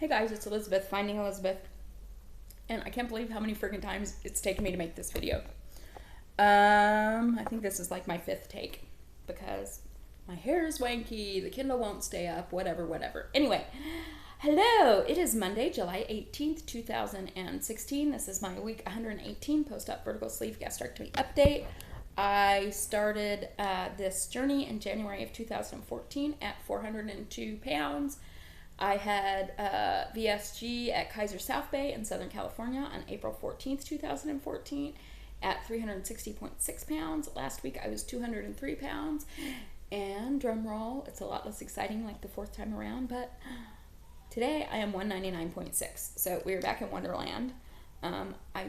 Hey guys, it's Elizabeth, Finding Elizabeth, and I can't believe how many freaking times it's taken me to make this video. I think this is like my 5th take because my hair is wanky, the Kindle won't stay up, whatever. Anyway, hello, it is Monday, July 18th, 2016. This is my week 118 post-op vertical sleeve gastrectomy update. I started this journey in January of 2014 at 402 pounds. I had VSG at Kaiser South Bay in Southern California on April 14th, 2014 at 360.6 pounds. Last week I was 203 pounds. And drum roll, it's a lot less exciting like the 4th time around, but today I am 199.6. So we're back in Wonderland. I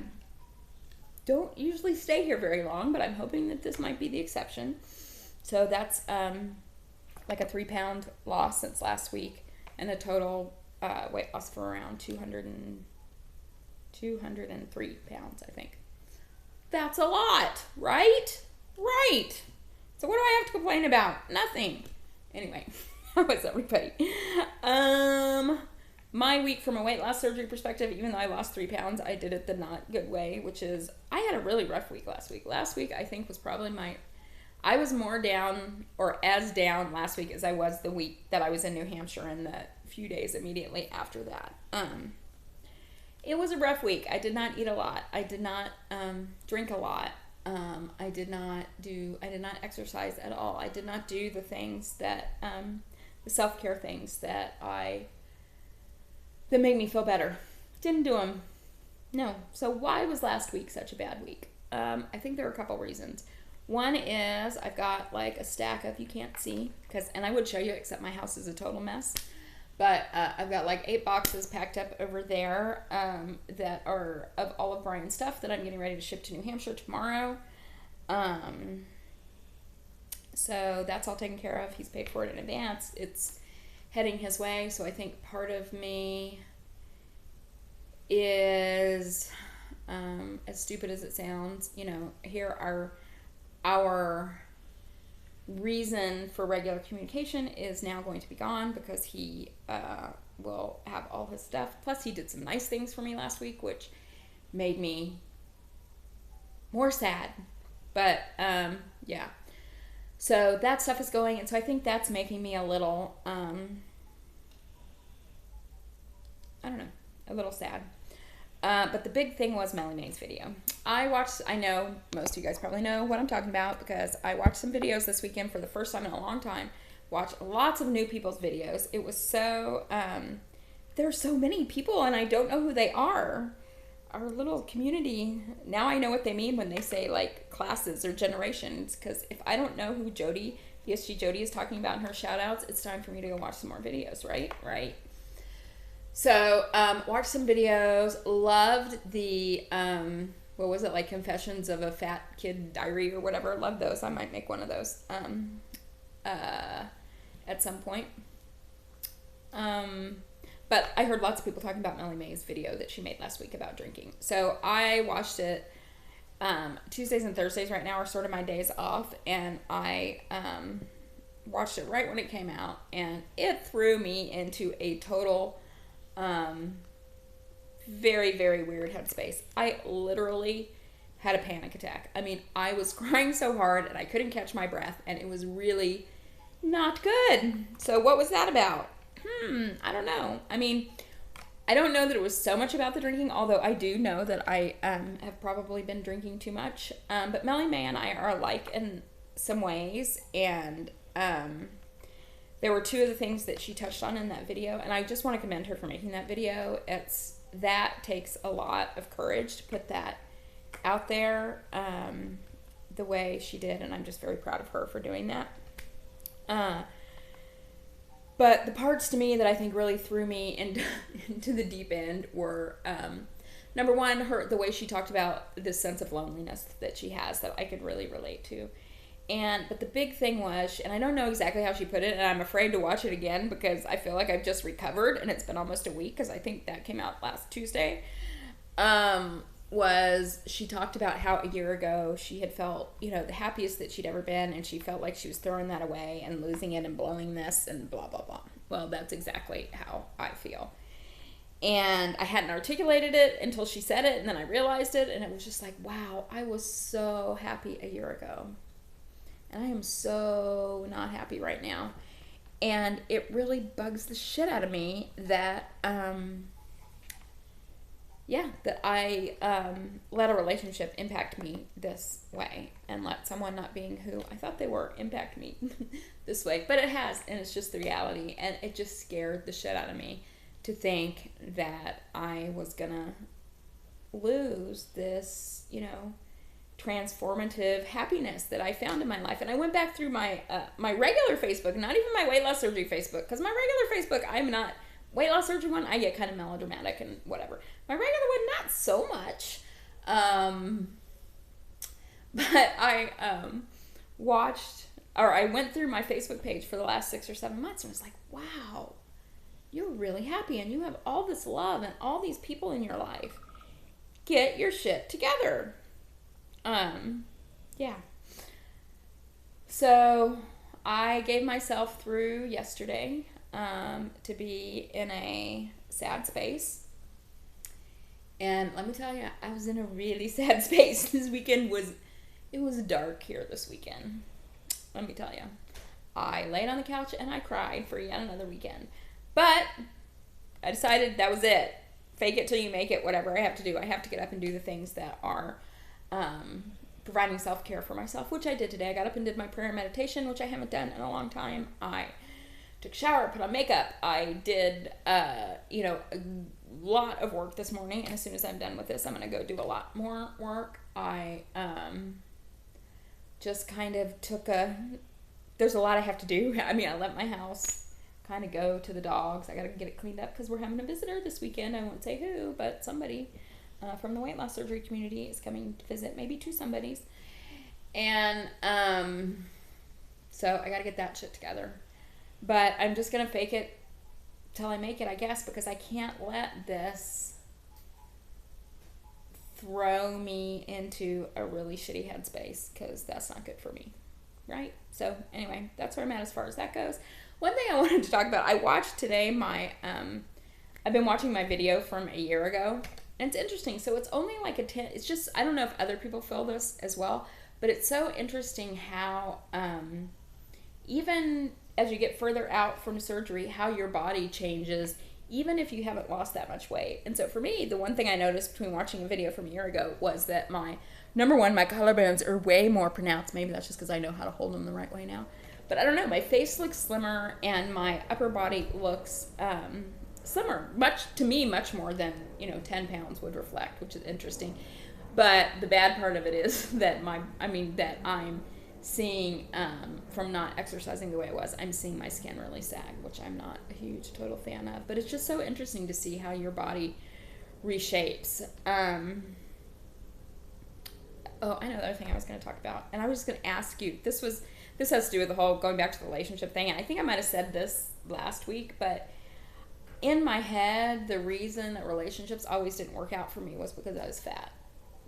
don't usually stay here very long, but I'm hoping that this might be the exception. So that's like a 3-pound loss since last week. And a total weight loss for around 203 pounds, I think. That's a lot, right? Right. So what do I have to complain about? Nothing. Anyway, how was everybody? My week from a weight loss surgery perspective, even though I lost 3 pounds, I did it the not good way, which is I had a really rough week last week. Last week, I think, was probably I was more down, or as down last week as I was the week that I was in New Hampshire and the few days immediately after that. It was a rough week. I did not eat a lot. I did not drink a lot. I did not exercise at all. I did not do the things that, the self-care things that made me feel better. Didn't do them. No. So why was last week such a bad week? I think there are a couple reasons. One is I've got like a stack of, you can't see, and I would show you, except my house is a total mess. But I've got like 8 boxes packed up over there that are of Olive Brian stuff that I'm getting ready to ship to New Hampshire tomorrow. So that's all taken care of. He's paid for it in advance. It's heading his way. So I think part of me is, as stupid as it sounds, here are our reason for regular communication is now going to be gone because he will have all his stuff. Plus, he did some nice things for me last week, which made me more sad. But, yeah. So that stuff is going, and so I think that's making me a little, I don't know, a little sad. But the big thing was Melly Mae's video. I know most of you guys probably know what I'm talking about because I watched some videos this weekend for the first time in a long time. Watched lots of new people's videos. It was so, there are so many people and I don't know who they are. Our little community, now I know what they mean when they say like classes or generations, because if I don't know who VSG Jody is talking about in her shout outs, it's time for me to go watch some more videos, right? So, watched some videos, loved the, what was it, like Confessions of a Fat Kid Diary or whatever, loved those. I might make one of those, at some point. But I heard lots of people talking about Melly Mae's video that she made last week about drinking. So I watched it, Tuesdays and Thursdays right now are sort of my days off, and I, watched it right when it came out, and it threw me into a total, very, very weird headspace. I literally had a panic attack. I mean, I was crying so hard and I couldn't catch my breath, and it was really not good. So what was that about? I don't know. I mean, I don't know that it was so much about the drinking, although I do know that I have probably been drinking too much. But Melly Mae and I are alike in some ways, and there were 2 of the things that she touched on in that video, and I just want to commend her for making that video. That takes a lot of courage to put that out there the way she did, and I'm just very proud of her for doing that. But the parts to me that I think really threw me into the deep end were, number one, the way she talked about this sense of loneliness that she has that I could really relate to. But the big thing was, and I don't know exactly how she put it, and I'm afraid to watch it again because I feel like I've just recovered and it's been almost a week because I think that came out last Tuesday, was she talked about how a year ago she had felt, the happiest that she'd ever been, and she felt like she was throwing that away and losing it and blowing this and blah, blah, blah. Well, that's exactly how I feel. And I hadn't articulated it until she said it, and then I realized it, and it was just like, wow, I was so happy a year ago. And I am so not happy right now. And it really bugs the shit out of me that, that I let a relationship impact me this way, and let someone not being who I thought they were impact me this way. But it has, and it's just the reality, and it just scared the shit out of me to think that I was gonna lose this, transformative happiness that I found in my life. And I went back through my my regular Facebook, not even my weight loss surgery Facebook, because my regular Facebook, I'm not weight loss surgery one. I get kind of melodramatic and whatever. My regular one, not so much. But I I went through my Facebook page for the last 6 or 7 months and was like, wow, you're really happy and you have all this love and all these people in your life. Get your shit together. So I gave myself through yesterday to be in a sad space. And let me tell you, I was in a really sad space. This weekend it was dark here this weekend. Let me tell you. I laid on the couch and I cried for yet another weekend. But I decided that was it. Fake it till you make it, whatever I have to do. I have to get up and do the things that are providing self-care for myself, which I did today. I got up and did my prayer and meditation, which I haven't done in a long time. I took a shower, put on makeup. I did, a lot of work this morning. And as soon as I'm done with this, I'm going to go do a lot more work. I just kind of there's a lot I have to do. I mean, I let my house kind of go to the dogs. I got to get it cleaned up because we're having a visitor this weekend. I won't say who, but somebody from the weight loss surgery community is coming to visit, maybe 2 somebodies. And so I got to get that shit together. But I'm just going to fake it till I make it, I guess, because I can't let this throw me into a really shitty headspace, because that's not good for me, right? So anyway, that's where I'm at as far as that goes. One thing I wanted to talk about, I watched today I've been watching my video from a year ago, and it's interesting. So it's only like it's just, I don't know if other people feel this as well, but it's so interesting how even as you get further out from surgery, how your body changes, even if you haven't lost that much weight. And so for me, the one thing I noticed between watching a video from a year ago was that my collarbones are way more pronounced. Maybe that's just because I know how to hold them the right way now. But I don't know, my face looks slimmer and my upper body looks slimmer, much more than 10 pounds would reflect, which is interesting. But the bad part of it is that I'm seeing from not exercising the way I was, I'm seeing my skin really sag, which I'm not a huge total fan of. But it's just so interesting to see how your body reshapes. Oh, I know the other thing I was going to talk about, and I was just going to ask you. This has to do with the whole going back to the relationship thing, and I think I might have said this last week, but in my head, the reason that relationships always didn't work out for me was because I was fat.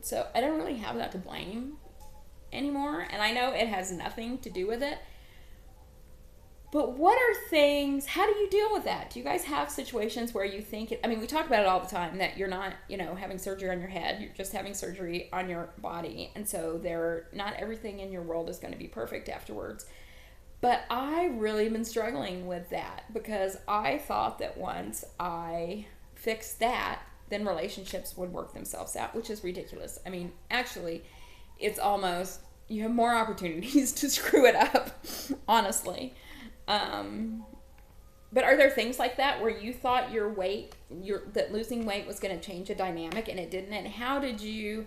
So I don't really have that to blame anymore, and I know it has nothing to do with it. But what are things, how do you deal with that? Do you guys have situations where you think, we talk about it all the time, that you're not, having surgery on your head, you're just having surgery on your body, and so not everything in your world is going to be perfect afterwards. But I really been struggling with that, because I thought that once I fixed that, then relationships would work themselves out, which is ridiculous. Actually, it's almost, you have more opportunities to screw it up, honestly. But are there things like that where you thought that losing weight was going to change a dynamic and it didn't? And how did you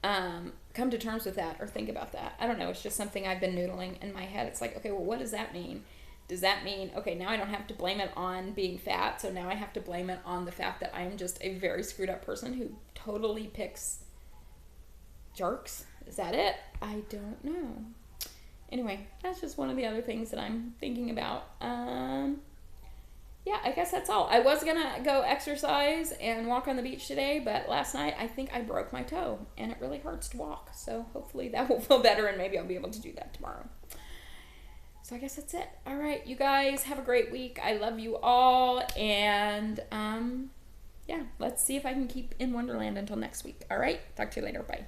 come to terms with that or think about that? I don't know. It's just something I've been noodling in my head. It's like, okay, well, what does that mean? Does that mean, okay, now I don't have to blame it on being fat, so now I have to blame it on the fact that I am just a very screwed up person who totally picks jerks? Is that it? I don't know. Anyway, that's just one of the other things that I'm thinking about. I guess that's all. I was going to go exercise and walk on the beach today, but last night I think I broke my toe, and it really hurts to walk. So hopefully that will feel better, and maybe I'll be able to do that tomorrow. So I guess that's it. All right, you guys, have a great week. I love you all, and yeah, let's see if I can keep in Wonderland until next week. All right, talk to you later. Bye.